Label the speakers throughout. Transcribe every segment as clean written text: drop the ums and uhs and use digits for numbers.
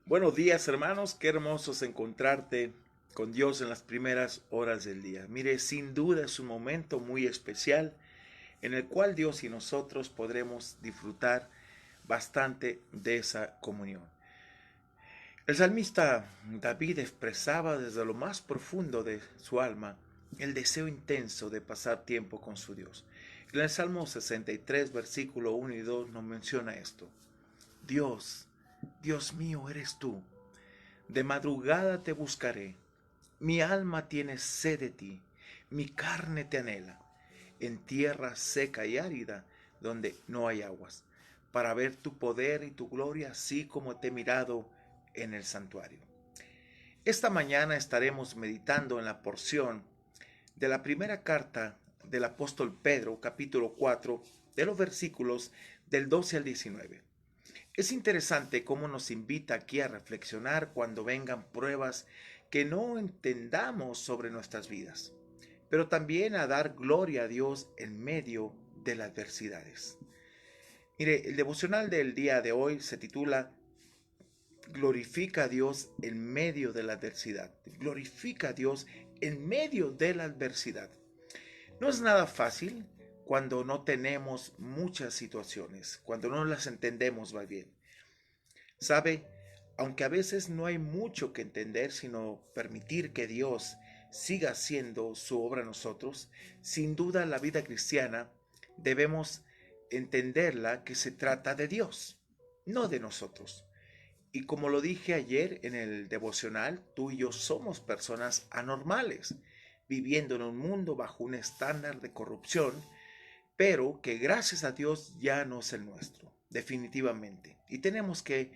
Speaker 1: Buenos días, hermanos, qué hermoso es encontrarte con Dios en las primeras horas del día. Mire, sin duda es un momento muy especial en el cual Dios y nosotros podremos disfrutar bastante de esa comunión. El salmista David expresaba desde lo más profundo de su alma el deseo intenso de pasar tiempo con su Dios. En el Salmo 63, versículo 1 y 2 nos menciona esto. Dios, Dios mío eres tú. De madrugada te buscaré. Mi alma tiene sed de ti. Mi carne te anhela. En tierra seca y árida, donde no hay aguas, para ver tu poder y tu gloria, así como te he mirado en el santuario. Esta mañana estaremos meditando en la porción de la primera carta del apóstol Pedro, capítulo 4, de los versículos del 12 al 19. Es interesante cómo nos invita aquí a reflexionar cuando vengan pruebas que no entendamos sobre nuestras vidas, pero también a dar gloria a Dios en medio de las adversidades. Mire, el devocional del día de hoy se titula Glorifica a Dios en medio de la adversidad. Glorifica a Dios en medio de la adversidad. No es nada fácil cuando no tenemos muchas situaciones, cuando no las entendemos va bien. Sabe, aunque a veces no hay mucho que entender, sino permitir que Dios siga haciendo su obra en nosotros, sin duda la vida cristiana debemos entenderla que se trata de Dios, no de nosotros. Y como lo dije ayer en el devocional, tú y yo somos personas anormales, viviendo en un mundo bajo un estándar de corrupción, pero que gracias a Dios ya no es el nuestro, definitivamente. Y tenemos que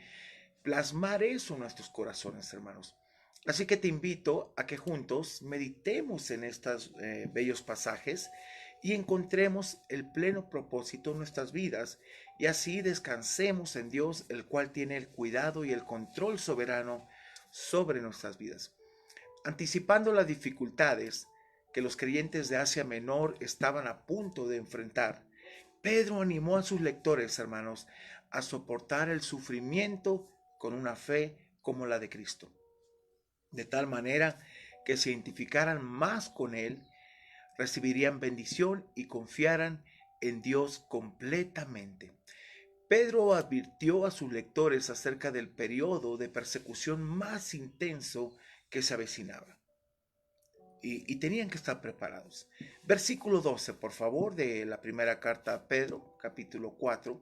Speaker 1: plasmar eso en nuestros corazones, hermanos. Así que te invito a que juntos meditemos en estos bellos pasajes y encontremos el pleno propósito en nuestras vidas y así descansemos en Dios, el cual tiene el cuidado y el control soberano sobre nuestras vidas. Anticipando las dificultades que los creyentes de Asia Menor estaban a punto de enfrentar, Pedro animó a sus lectores, hermanos, a soportar el sufrimiento con una fe como la de Cristo, de tal manera que se identificaran más con Él, recibirían bendición y confiaran en Dios completamente. Pedro advirtió a sus lectores acerca del periodo de persecución más intenso que se avecinaba. Y tenían que estar preparados. Versículo 12, por favor, de la primera carta a Pedro, capítulo 4.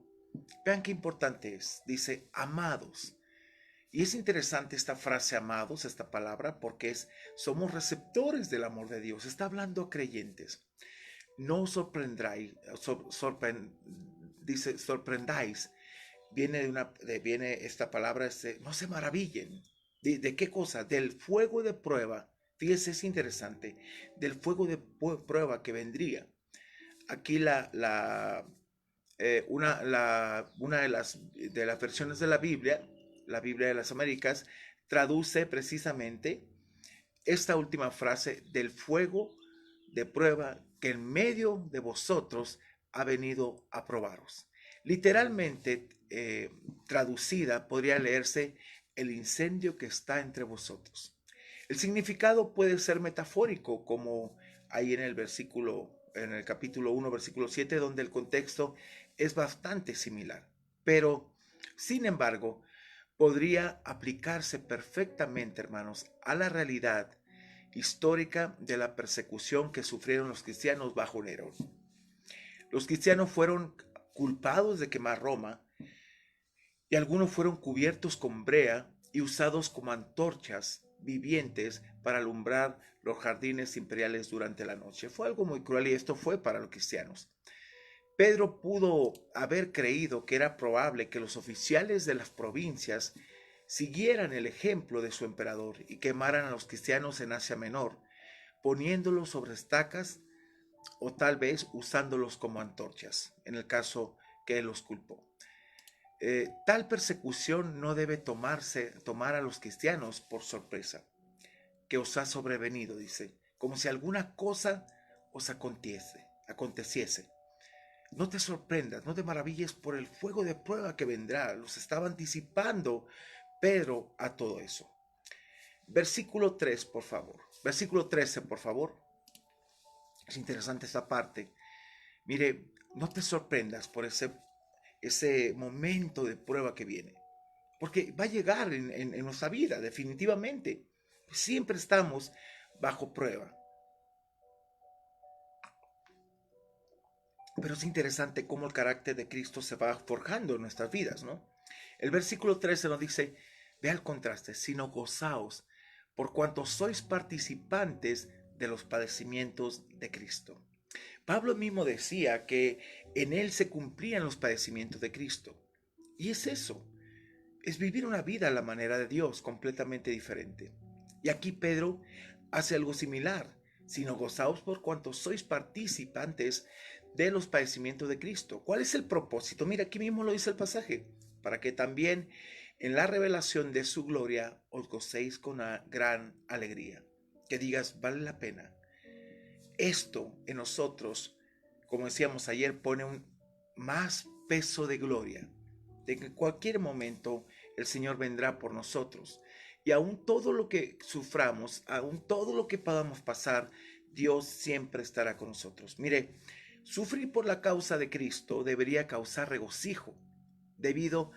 Speaker 1: Vean qué importante es. Dice, amados. Y es interesante esta frase, amados, esta palabra, porque somos receptores del amor de Dios. Está hablando a creyentes. No os sorprendáis, dice, sorprendáis. Viene esta palabra, no se maravillen. ¿De qué cosa? Del fuego de prueba. Fíjese, es interesante. Del fuego de prueba que vendría. Aquí una de las versiones de la Biblia de las Américas, traduce precisamente esta última frase del fuego de prueba que en medio de vosotros ha venido a probaros. Literalmente traducida podría leerse el incendio que está entre vosotros. El significado puede ser metafórico, como ahí en el capítulo 1, versículo 7, donde el contexto es bastante similar. Pero, sin embargo, podría aplicarse perfectamente, hermanos, a la realidad histórica de la persecución que sufrieron los cristianos bajo Nerón. Los cristianos fueron culpados de quemar Roma y algunos fueron cubiertos con brea y usados como antorchas vivientes para alumbrar los jardines imperiales durante la noche. Fue algo muy cruel y esto fue para los cristianos. Pedro pudo haber creído que era probable que los oficiales de las provincias siguieran el ejemplo de su emperador y quemaran a los cristianos en Asia Menor, poniéndolos sobre estacas o tal vez usándolos como antorchas, en el caso que él los culpó. Tal persecución no debe tomar a los cristianos por sorpresa, que os ha sobrevenido, dice, como si alguna cosa os aconteciese. No te sorprendas, no te maravilles por el fuego de prueba que vendrá. Los estaba anticipando Pedro a todo eso. Versículo 3, por favor. Versículo 13, por favor. Es interesante esta parte. Mire, no te sorprendas por ese momento de prueba que viene. Porque va a llegar en nuestra vida, definitivamente. Siempre estamos bajo prueba. Pero es interesante cómo el carácter de Cristo se va forjando en nuestras vidas, ¿no? El versículo 13 nos dice, ve al contraste, sino gozaos, por cuanto sois participantes de los padecimientos de Cristo. Pablo mismo decía que en él se cumplían los padecimientos de Cristo. Y es eso, es vivir una vida a la manera de Dios, completamente diferente. Y aquí Pedro hace algo similar, sino gozaos por cuanto sois participantes de los padecimientos de Cristo. ¿Cuál es el propósito? Mira, aquí mismo lo dice el pasaje, para que también en la revelación de su gloria os gocéis con una gran alegría. Que digas, vale la pena. Esto en nosotros, como decíamos ayer, pone un más peso de gloria, de que en cualquier momento el Señor vendrá por nosotros. Y aún todo lo que suframos, aún todo lo que podamos pasar, Dios siempre estará con nosotros. Mire, sufrir por la causa de Cristo debería causar regocijo, debido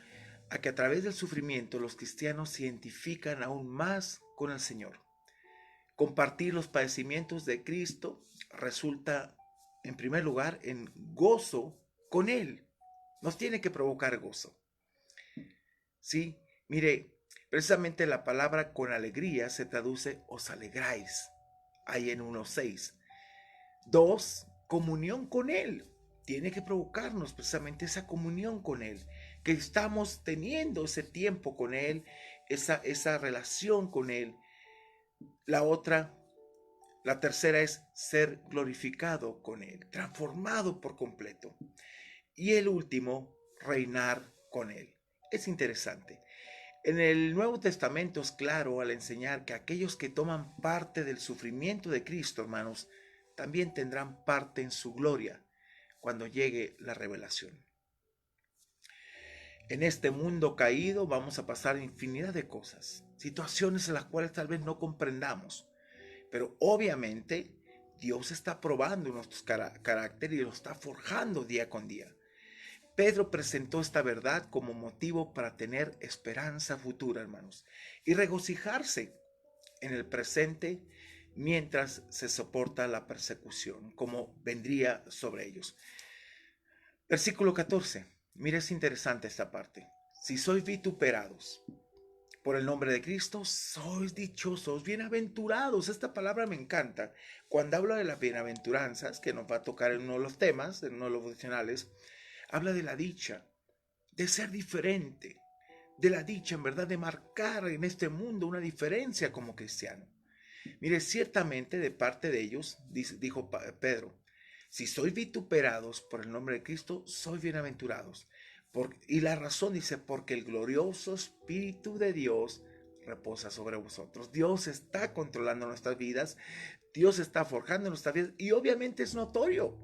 Speaker 1: a que a través del sufrimiento los cristianos se identifican aún más con el Señor. Compartir los padecimientos de Cristo resulta, en primer lugar, en gozo con Él. Nos tiene que provocar gozo. Sí, mire, precisamente la palabra con alegría se traduce os alegráis, ahí en 1:6. 2, comunión con Él. Tiene que provocarnos precisamente esa comunión con Él, que estamos teniendo ese tiempo con Él, esa relación con Él. La tercera es ser glorificado con Él, transformado por completo. Y el último, reinar con Él. Es interesante. En el Nuevo Testamento es claro al enseñar que aquellos que toman parte del sufrimiento de Cristo, hermanos, también tendrán parte en su gloria cuando llegue la revelación. En este mundo caído vamos a pasar infinidad de cosas, situaciones en las cuales tal vez no comprendamos, pero obviamente Dios está probando nuestro carácter y lo está forjando día con día. Pedro presentó esta verdad como motivo para tener esperanza futura, hermanos, y regocijarse en el presente mientras se soporta la persecución, como vendría sobre ellos. Versículo 14. Mira, es interesante esta parte. Si sois vituperados por el nombre de Cristo, sois dichosos, bienaventurados. Esta palabra me encanta. Cuando habla de las bienaventuranzas, que nos va a tocar en uno de los temas, en uno de los devocionales, habla de la dicha, de ser diferente, de la dicha en verdad de marcar en este mundo una diferencia como cristiano. Mire, ciertamente de parte de ellos, dijo Pedro, si sois vituperados por el nombre de Cristo, sois bienaventurados. Y la razón dice, porque el glorioso Espíritu de Dios reposa sobre vosotros. Dios está controlando nuestras vidas, Dios está forjando nuestras vidas y obviamente es notorio.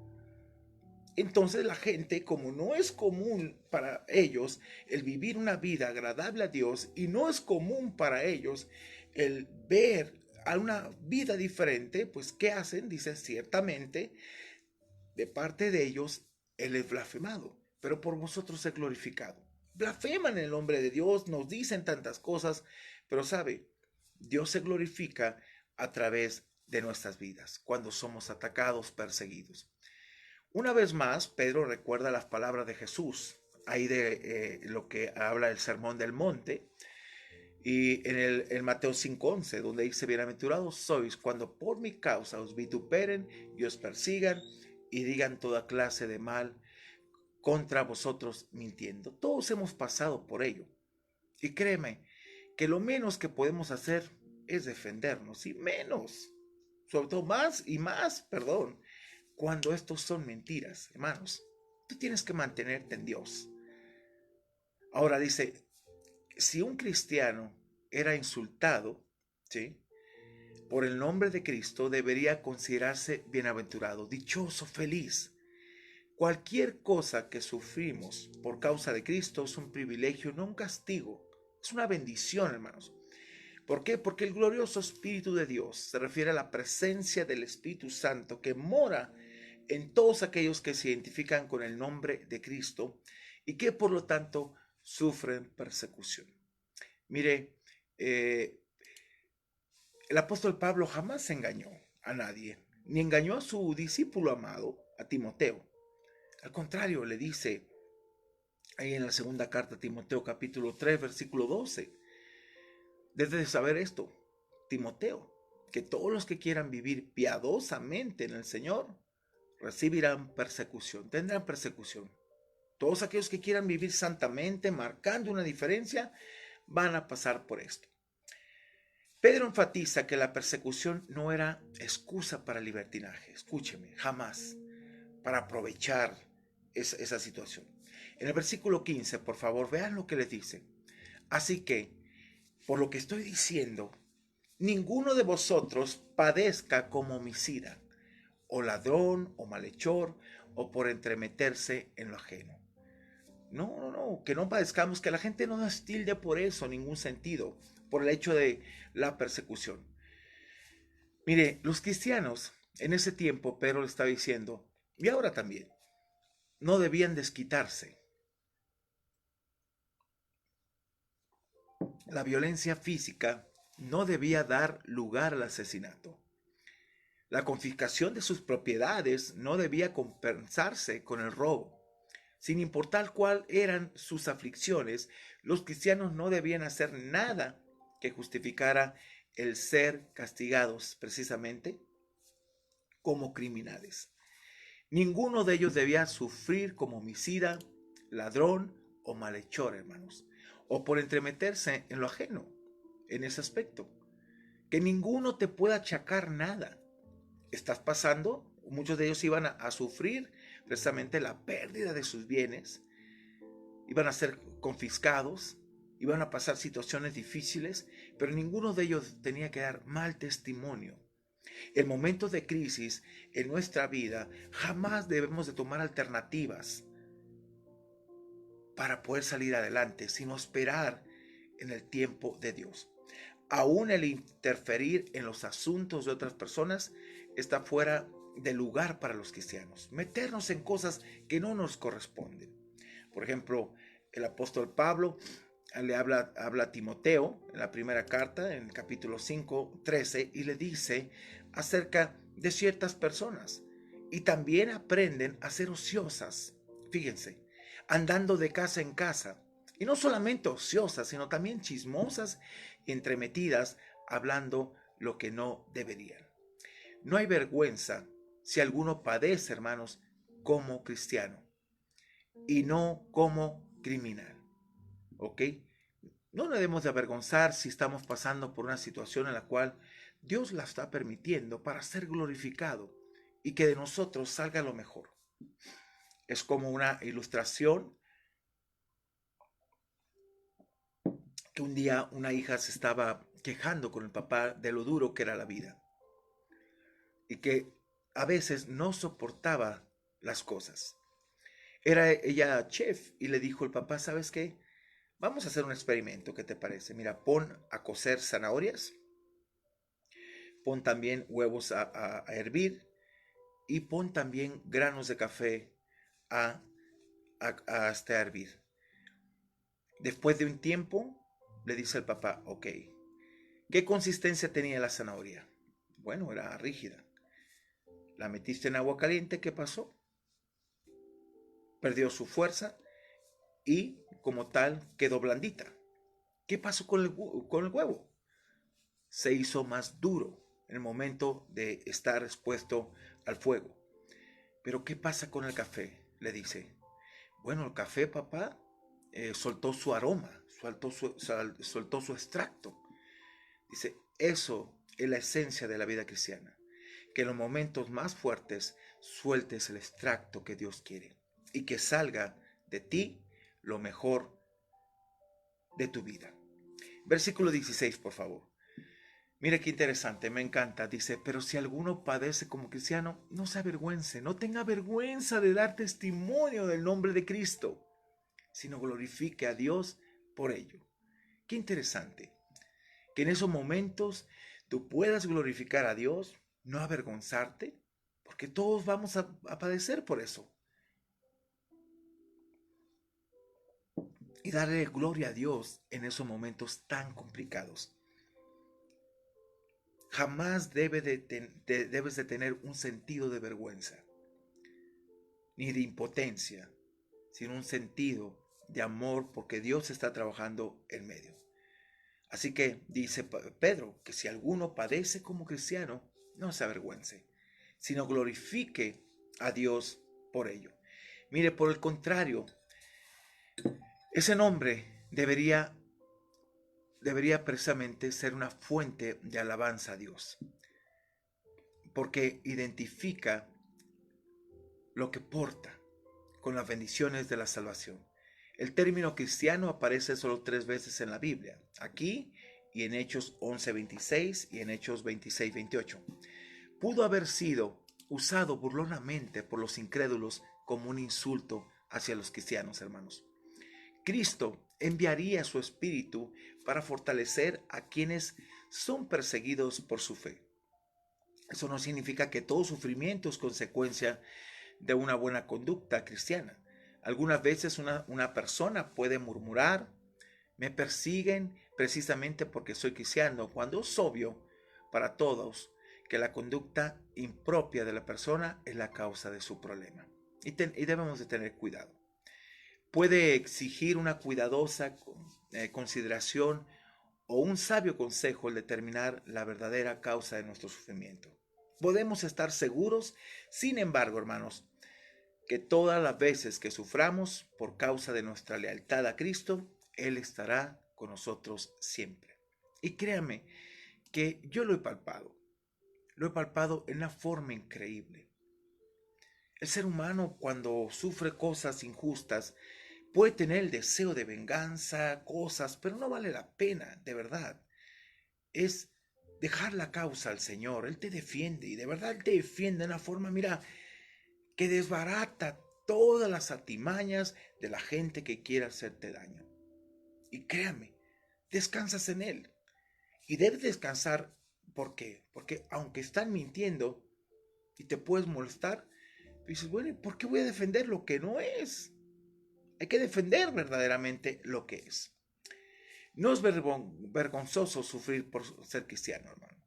Speaker 1: Entonces la gente, como no es común para ellos el vivir una vida agradable a Dios y no es común para ellos el ver a una vida diferente, pues ¿qué hacen? Dice, ciertamente, de parte de ellos, Él es blasfemado, pero por vosotros es glorificado. Blasfeman el nombre de Dios, nos dicen tantas cosas, pero sabe, Dios se glorifica a través de nuestras vidas, cuando somos atacados, perseguidos. Una vez más, Pedro recuerda las palabras de Jesús, ahí de lo que habla el Sermón del Monte, y en Mateo 5:11, donde dice, bienaventurados sois cuando por mi causa os vituperen y os persigan y digan toda clase de mal contra vosotros mintiendo. Todos hemos pasado por ello. Y créeme que lo menos que podemos hacer es defendernos, y menos, sobre todo más y más, perdón, cuando estos son mentiras, hermanos. Tú tienes que mantenerte en Dios. Ahora dice, si un cristiano era insultado, ¿sí?, por el nombre de Cristo, debería considerarse bienaventurado, dichoso, feliz. Cualquier cosa que sufrimos por causa de Cristo es un privilegio, no un castigo. Es una bendición, hermanos. ¿Por qué? Porque el glorioso Espíritu de Dios se refiere a la presencia del Espíritu Santo que mora en todos aquellos que se identifican con el nombre de Cristo y que por lo tanto sufren persecución. Mire, el apóstol Pablo jamás engañó a nadie, ni engañó a su discípulo amado, a Timoteo. Al contrario, le dice ahí en la segunda carta a Timoteo capítulo 3, versículo 12, debes de saber esto, Timoteo, que todos los que quieran vivir piadosamente en el Señor recibirán persecución, tendrán persecución. Todos aquellos que quieran vivir santamente, marcando una diferencia, van a pasar por esto. Pedro enfatiza que la persecución no era excusa para el libertinaje, escúcheme, jamás, para aprovechar esa situación. En el versículo 15, por favor, vean lo que les dice. Así que, por lo que estoy diciendo, ninguno de vosotros padezca como homicida, o ladrón, o malhechor, o por entremeterse en lo ajeno. No, que no padezcamos, que la gente no nos tilde por eso, en ningún sentido, por el hecho de la persecución. Mire, los cristianos, en ese tiempo, Pedro le estaba diciendo, y ahora también, no debían desquitarse. La violencia física no debía dar lugar al asesinato. La confiscación de sus propiedades no debía compensarse con el robo. Sin importar cuál eran sus aflicciones, los cristianos no debían hacer nada que justificara el ser castigados precisamente como criminales. Ninguno de ellos debía sufrir como homicida, ladrón o malhechor, hermanos, o por entremeterse en lo ajeno, en ese aspecto. Que ninguno te pueda achacar nada. Estás pasando, muchos de ellos iban a sufrir precisamente la pérdida de sus bienes, iban a ser confiscados, iban a pasar situaciones difíciles, pero ninguno de ellos tenía que dar mal testimonio. En momentos de crisis en nuestra vida, jamás debemos de tomar alternativas para poder salir adelante, sino esperar en el tiempo de Dios. Aún el interferir en los asuntos de otras personas está fuera de lugar para los cristianos. Meternos en cosas que no nos corresponden. Por ejemplo, el apóstol Pablo le habla a Timoteo en la primera carta, en el capítulo 5, 13, y le dice acerca de ciertas personas. Y también aprenden a ser ociosas. Fíjense, andando de casa en casa. Y no solamente ociosas, sino también chismosas y entremetidas, hablando lo que no deberían. No hay vergüenza si alguno padece, hermanos, como cristiano y no como criminal. ¿Ok? No nos debemos de avergonzar si estamos pasando por una situación en la cual Dios la está permitiendo para ser glorificado y que de nosotros salga lo mejor. Es como una ilustración que un día una hija se estaba quejando con el papá de lo duro que era la vida y que a veces no soportaba las cosas. Era ella chef y le dijo el papá, ¿sabes qué? Vamos a hacer un experimento, ¿qué te parece? Mira, pon a cocer zanahorias, pon también huevos a hervir y pon también granos de café hasta hervir. Después de un tiempo, le dice el papá, ok, ¿qué consistencia tenía la zanahoria? Bueno, era rígida. La metiste en agua caliente, ¿qué pasó? Perdió su fuerza y como tal quedó blandita. ¿Qué pasó con el huevo? Se hizo más duro en el momento de estar expuesto al fuego. Pero ¿qué pasa con el café? Le dice. Bueno, el café, papá, soltó su aroma, soltó su extracto. Dice, eso es la esencia de la vida cristiana. Que en los momentos más fuertes sueltes el extracto que Dios quiere y que salga de ti lo mejor de tu vida. Versículo 16, por favor. Mire qué interesante, me encanta. Dice, pero si alguno padece como cristiano, no se avergüence, no tenga vergüenza de dar testimonio del nombre de Cristo, sino glorifique a Dios por ello. Qué interesante que en esos momentos tú puedas glorificar a Dios, no avergonzarte, porque todos vamos a padecer por eso. Y darle gloria a Dios en esos momentos tan complicados. Jamás debes de tener un sentido de vergüenza, ni de impotencia, sino un sentido de amor porque Dios está trabajando en medio. Así que dice Pedro que si alguno padece como cristiano, no se avergüence, sino glorifique a Dios por ello. Mire, por el contrario, ese nombre debería precisamente ser una fuente de alabanza a Dios, porque identifica lo que porta con las bendiciones de la salvación. El término cristiano aparece solo 3 veces en la Biblia, aquí y en Hechos 11:26 y en Hechos 26:28. Pudo haber sido usado burlonamente por los incrédulos como un insulto hacia los cristianos, hermanos. Cristo enviaría su Espíritu para fortalecer a quienes son perseguidos por su fe. Eso no significa que todo sufrimiento es consecuencia de una buena conducta cristiana. Algunas veces una persona puede murmurar, me persiguen precisamente porque soy cristiano, cuando es obvio para todos que la conducta impropia de la persona es la causa de su problema. Y debemos de tener cuidado. Puede exigir una cuidadosa consideración o un sabio consejo el determinar la verdadera causa de nuestro sufrimiento. Podemos estar seguros, sin embargo, hermanos, que todas las veces que suframos por causa de nuestra lealtad a Cristo, Él estará con nosotros siempre. Y créame que yo lo he palpado en una forma increíble. El ser humano, cuando sufre cosas injustas, puede tener el deseo de venganza, cosas, pero no vale la pena, de verdad. Es dejar la causa al Señor. Él te defiende y de verdad Él te defiende de una forma, mira, que desbarata todas las artimañas de la gente que quiera hacerte daño. Y créame, descansas en Él. Y debes descansar, ¿por qué? Porque aunque están mintiendo y te puedes molestar, dices, bueno, ¿por qué voy a defender lo que no es? Hay que defender verdaderamente lo que es. No es vergonzoso sufrir por ser cristiano, hermano.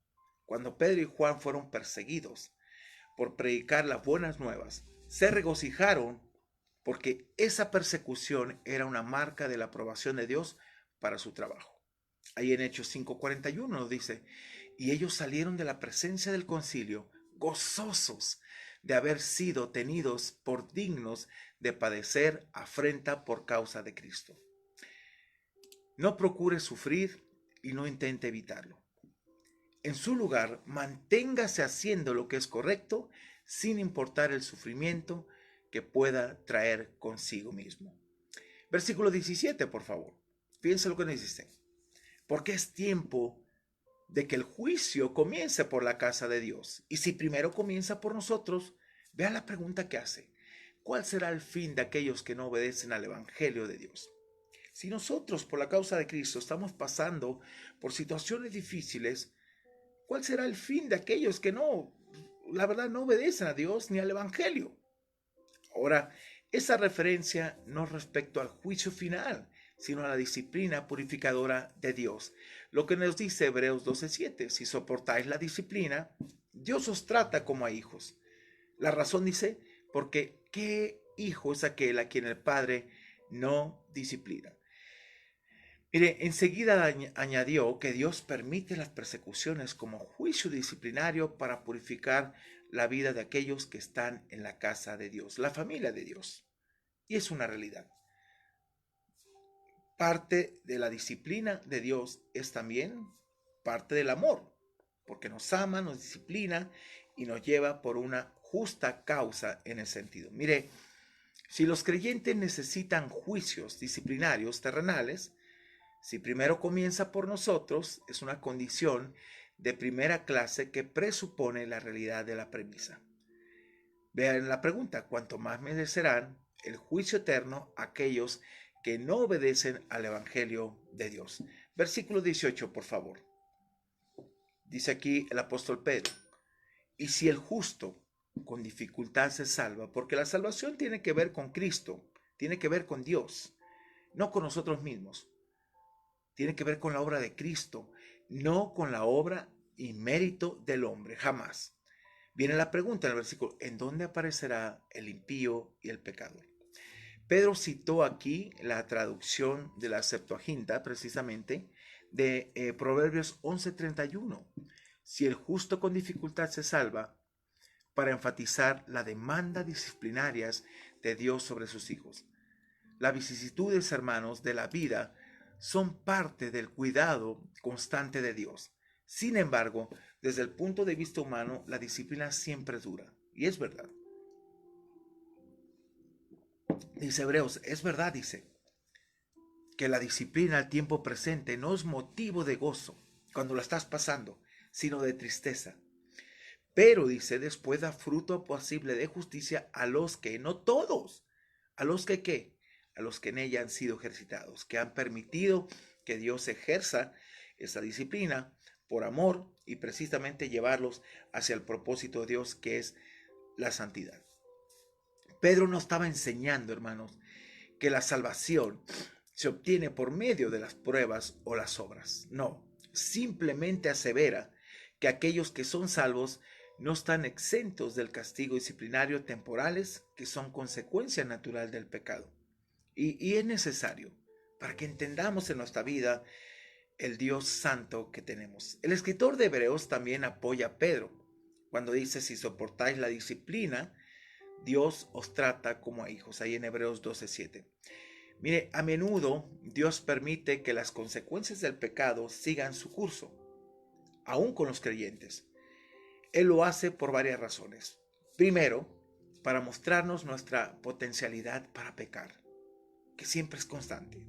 Speaker 1: Cuando Pedro y Juan fueron perseguidos por predicar las buenas nuevas, se regocijaron porque esa persecución era una marca de la aprobación de Dios para su trabajo. Ahí en Hechos 5:41 nos dice, y ellos salieron de la presencia del concilio gozosos de haber sido tenidos por dignos de padecer afrenta por causa de Cristo. No procure sufrir y no intente evitarlo. En su lugar, manténgase haciendo lo que es correcto sin importar el sufrimiento que pueda traer consigo mismo. Versículo 17, por favor. Fíjense lo que nos dice. Porque es tiempo de que el juicio comience por la casa de Dios. Y si primero comienza por nosotros, vea la pregunta que hace. ¿Cuál será el fin de aquellos que no obedecen al Evangelio de Dios? Si nosotros, por la causa de Cristo, estamos pasando por situaciones difíciles, ¿cuál será el fin de aquellos que la verdad, no obedecen a Dios ni al Evangelio? Ahora, esa referencia no es respecto al juicio final, sino a la disciplina purificadora de Dios. Lo que nos dice Hebreos 12:7, si soportáis la disciplina, Dios os trata como a hijos. La razón dice, porque ¿qué hijo es aquel a quien el Padre no disciplina? Mire, enseguida añadió que Dios permite las persecuciones como juicio disciplinario para purificar la vida de aquellos que están en la casa de Dios, la familia de Dios. Y es una realidad. Parte de la disciplina de Dios es también parte del amor, porque nos ama, nos disciplina y nos lleva por una justa causa en el sentido. Mire, si los creyentes necesitan juicios disciplinarios terrenales, si primero comienza por nosotros, es una condición de primera clase que presupone la realidad de la premisa. Vean la pregunta, ¿cuánto más merecerán el juicio eterno aquellos que no obedecen al Evangelio de Dios. Versículo 18, por favor. Dice aquí el apóstol Pedro: y si el justo con dificultad se salva, porque la salvación tiene que ver con Cristo, tiene que ver con Dios, no con nosotros mismos. Tiene que ver con la obra de Cristo, no con la obra y mérito del hombre, jamás. Viene la pregunta en el versículo: ¿en dónde aparecerá el impío y el pecador? Pedro citó aquí la traducción de la Septuaginta, precisamente, de Proverbios 11:31. Si el justo con dificultad se salva, para enfatizar la demanda disciplinarias de Dios sobre sus hijos. Las vicisitudes, hermanos, de la vida son parte del cuidado constante de Dios. Sin embargo, desde el punto de vista humano, la disciplina siempre dura. Y es verdad. Dice Hebreos, es verdad, dice, que la disciplina al tiempo presente no es motivo de gozo cuando la estás pasando, sino de tristeza. Pero, dice, después da fruto apacible de justicia a los que, no todos, a los que ¿qué? A los que en ella han sido ejercitados, que han permitido que Dios ejerza esa disciplina por amor y precisamente llevarlos hacia el propósito de Dios, que es la santidad. Pedro no estaba enseñando, hermanos, que la salvación se obtiene por medio de las pruebas o las obras. No, simplemente asevera que aquellos que son salvos no están exentos del castigo disciplinario temporales que son consecuencia natural del pecado. Y es necesario para que entendamos en nuestra vida el Dios santo que tenemos. El escritor de Hebreos también apoya a Pedro cuando dice: si soportáis la disciplina, Dios os trata como a hijos, ahí en Hebreos 12:7. Mire, a menudo Dios permite que las consecuencias del pecado sigan su curso, aún con los creyentes. Él lo hace por varias razones. Primero, para mostrarnos nuestra potencialidad para pecar, que siempre es constante,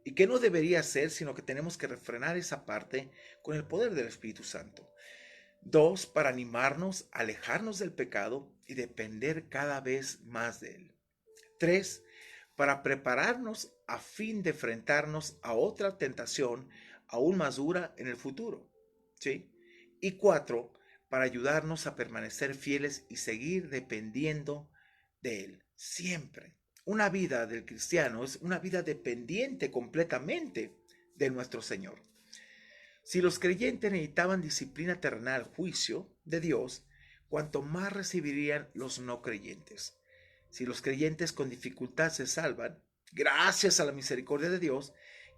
Speaker 1: y que no debería ser, sino que tenemos que refrenar esa parte con el poder del Espíritu Santo. Dos, para animarnos a alejarnos del pecado y depender cada vez más de él. Tres, para prepararnos a fin de enfrentarnos a otra tentación aún más dura en el futuro. ¿Sí? Y cuatro, para ayudarnos a permanecer fieles y seguir dependiendo de él siempre. Una vida del cristiano es una vida dependiente completamente de nuestro Señor. Si los creyentes necesitaban disciplina terrenal, juicio de Dios, cuanto más recibirían los no creyentes. Si los creyentes con dificultad se salvan, gracias a la misericordia de Dios,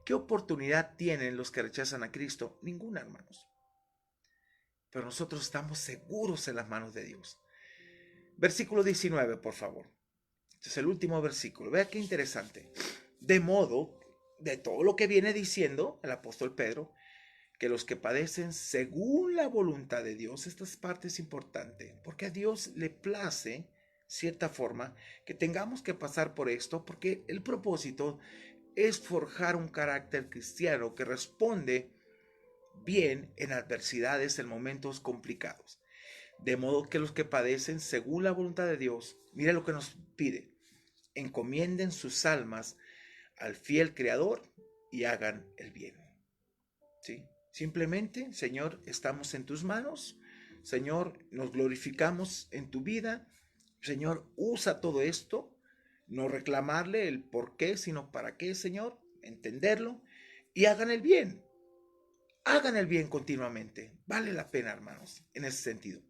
Speaker 1: ¿qué oportunidad tienen los que rechazan a Cristo? Ninguna, hermanos. Pero nosotros estamos seguros en las manos de Dios. Versículo 19, por favor. Este es el último versículo. Vea qué interesante. De modo, de todo lo que viene diciendo el apóstol Pedro, que los que padecen según la voluntad de Dios, esta parte es importante, porque a Dios le place, cierta forma, que tengamos que pasar por esto, porque el propósito es forjar un carácter cristiano que responde bien en adversidades, en momentos complicados. De modo que los que padecen según la voluntad de Dios, mire lo que nos pide: encomienden sus almas al fiel Creador y hagan el bien. ¿Sí? Simplemente, Señor, estamos en tus manos. Señor, nos glorificamos en tu vida. Señor, usa todo esto. No reclamarle el por qué, sino para qué, Señor. Entenderlo. Y hagan el bien. Hagan el bien continuamente. Vale la pena, hermanos, en ese sentido.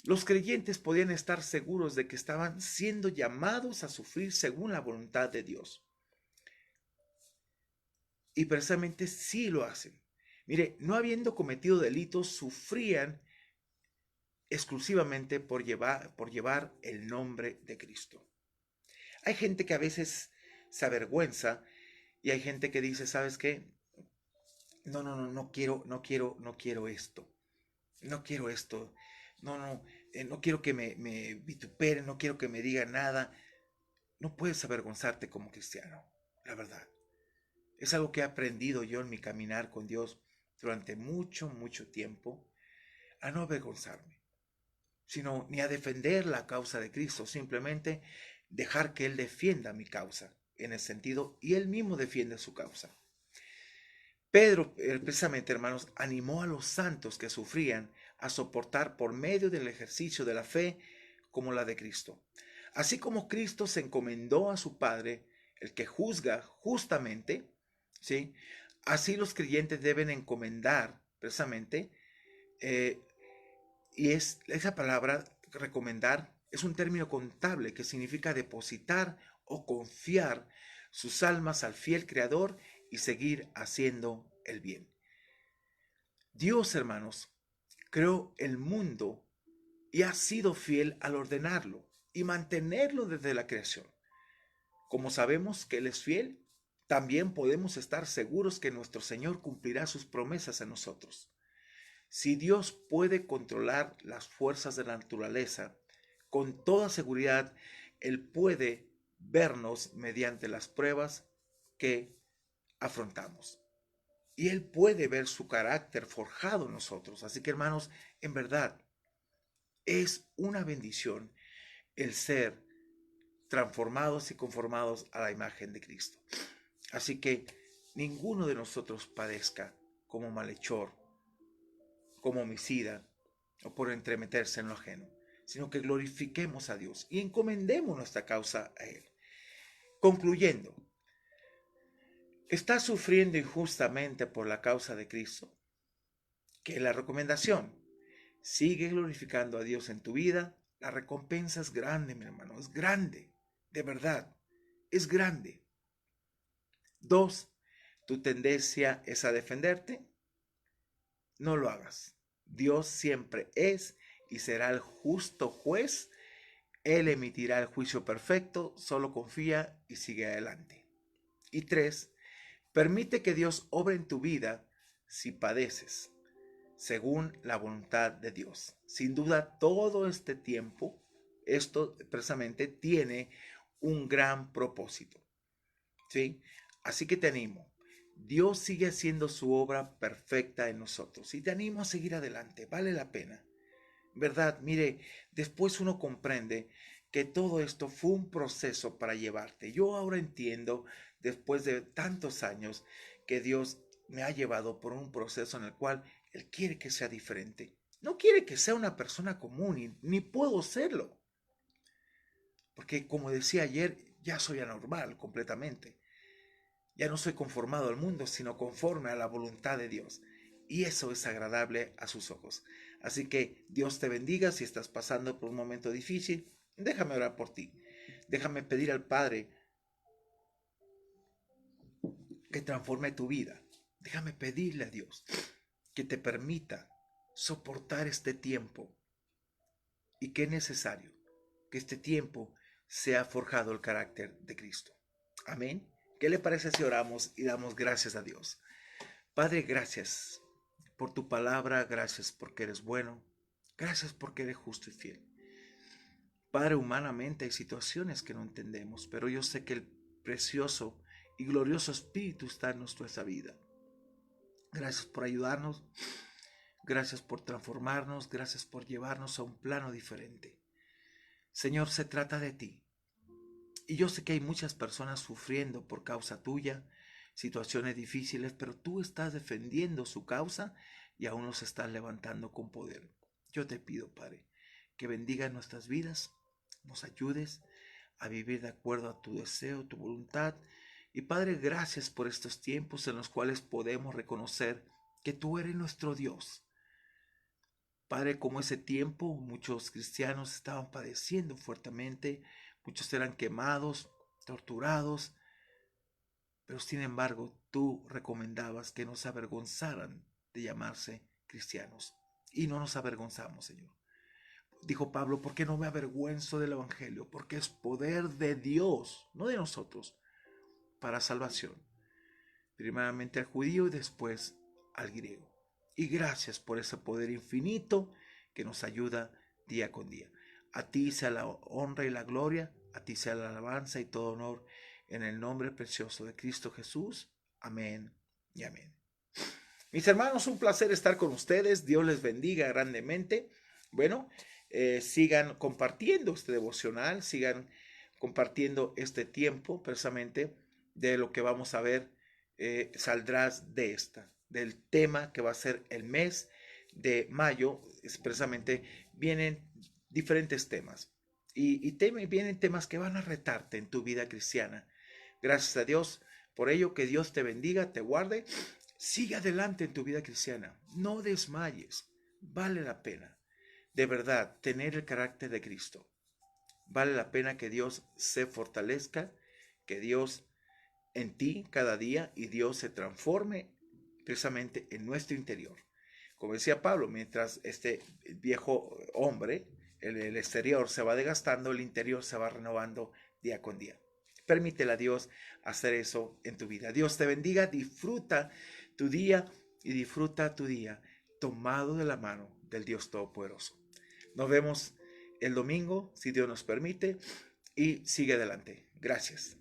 Speaker 1: Los creyentes podían estar seguros de que estaban siendo llamados a sufrir según la voluntad de Dios. Y precisamente sí lo hacen. Mire, no habiendo cometido delitos, sufrían exclusivamente por llevar el nombre de Cristo. Hay gente que a veces se avergüenza y hay gente que dice: ¿sabes qué? No quiero esto. No quiero esto. No quiero que me vituperen, no quiero que me digan nada. No puedes avergonzarte como cristiano, la verdad. Es algo que he aprendido yo en mi caminar con Dios durante mucho tiempo, a no avergonzarme, sino ni a defender la causa de Cristo, simplemente dejar que Él defienda mi causa. en el sentido y él mismo defiende su causa. Pedro, precisamente, hermanos, animó a los santos que sufrían a soportar por medio del ejercicio de la fe como la de Cristo. Así como Cristo se encomendó a su Padre, el que juzga justamente, ¿sí? Así los creyentes deben encomendar precisamente, y esa palabra recomendar es un término contable que significa depositar o confiar sus almas al fiel Creador y seguir haciendo el bien. Dios, hermanos, creó el mundo y ha sido fiel al ordenarlo y mantenerlo desde la creación. Como sabemos que Él es fiel, también podemos estar seguros que nuestro Señor cumplirá sus promesas en nosotros. Si Dios puede controlar las fuerzas de la naturaleza, con toda seguridad Él puede vernos mediante las pruebas que afrontamos. Y Él puede ver su carácter forjado en nosotros. Así que, hermanos, en verdad, es una bendición el ser transformados y conformados a la imagen de Cristo. Así que ninguno de nosotros padezca como malhechor, como homicida o por entremeterse en lo ajeno, sino que glorifiquemos a Dios y encomendemos nuestra causa a Él. Concluyendo, ¿estás sufriendo injustamente por la causa de Cristo? ¿Qué es la recomendación? Sigue glorificando a Dios en tu vida. La recompensa es grande, mi hermano, es grande, de verdad, es grande. 2, ¿tu tendencia es a defenderte? No lo hagas. Dios siempre es y será el justo juez. Él emitirá el juicio perfecto, solo confía y sigue adelante. Y 3, permite que Dios obre en tu vida si padeces, según la voluntad de Dios. Sin duda, todo este tiempo, esto precisamente tiene un gran propósito, ¿sí? Así que te animo. Dios sigue haciendo su obra perfecta en nosotros y te animo a seguir adelante. Vale la pena. ¿Verdad? Mire, después uno comprende que todo esto fue un proceso para llevarte. Yo ahora entiendo, después de tantos años, que Dios me ha llevado por un proceso en el cual Él quiere que sea diferente. No quiere que sea una persona común, ni puedo serlo. Porque como decía ayer, ya soy anormal completamente. Ya no soy conformado al mundo, sino conforme a la voluntad de Dios. Y eso es agradable a sus ojos. Así que Dios te bendiga si estás pasando por un momento difícil. Déjame orar por ti. Déjame pedir al Padre que transforme tu vida. Déjame pedirle a Dios que te permita soportar este tiempo y que es necesario que este tiempo sea forjado el carácter de Cristo. Amén. ¿Qué le parece si oramos y damos gracias a Dios? Padre, gracias por tu palabra, gracias porque eres bueno, gracias porque eres justo y fiel. Padre, humanamente hay situaciones que no entendemos, pero yo sé que el precioso y glorioso Espíritu está en nuestra vida. Gracias por ayudarnos, gracias por transformarnos, gracias por llevarnos a un plano diferente. Señor, se trata de ti. Y yo sé que hay muchas personas sufriendo por causa tuya, situaciones difíciles, pero tú estás defendiendo su causa y aún nos estás levantando con poder. Yo te pido, Padre, que bendiga nuestras vidas, nos ayudes a vivir de acuerdo a tu deseo, tu voluntad. Y Padre, gracias por estos tiempos en los cuales podemos reconocer que tú eres nuestro Dios. Padre, como ese tiempo muchos cristianos estaban padeciendo fuertemente, muchos eran quemados, torturados, pero sin embargo tú recomendabas que no se avergonzaran de llamarse cristianos. Y no nos avergonzamos, Señor. Dijo Pablo, ¿por qué no me avergüenzo del Evangelio? Porque es poder de Dios, no de nosotros, para salvación. Primeramente al judío y después al griego. Y gracias por ese poder infinito que nos ayuda día con día. A ti sea la honra y la gloria, a ti sea la alabanza y todo honor, en el nombre precioso de Cristo Jesús. Amén y amén. Mis hermanos, un placer estar con ustedes. Dios les bendiga grandemente. Bueno, sigan compartiendo este devocional, sigan compartiendo este tiempo precisamente de lo que vamos a ver. Saldrás del tema que va a ser el mes de mayo. Expresamente vienen diferentes temas vienen temas que van a retarte en tu vida cristiana. Gracias a Dios por ello, que Dios te bendiga, te guarde. Sigue adelante en tu vida cristiana, no desmayes, vale la pena de verdad tener el carácter de Cristo. Vale la pena que Dios se fortalezca, que Dios en ti cada día y Dios se transforme precisamente en nuestro interior. Como decía Pablo, mientras este viejo hombre, el exterior se va desgastando, el interior se va renovando día con día. Permítele a Dios hacer eso en tu vida. Dios te bendiga, disfruta tu día y disfruta tu día tomado de la mano del Dios Todopoderoso. Nos vemos el domingo, si Dios nos permite, y sigue adelante. Gracias.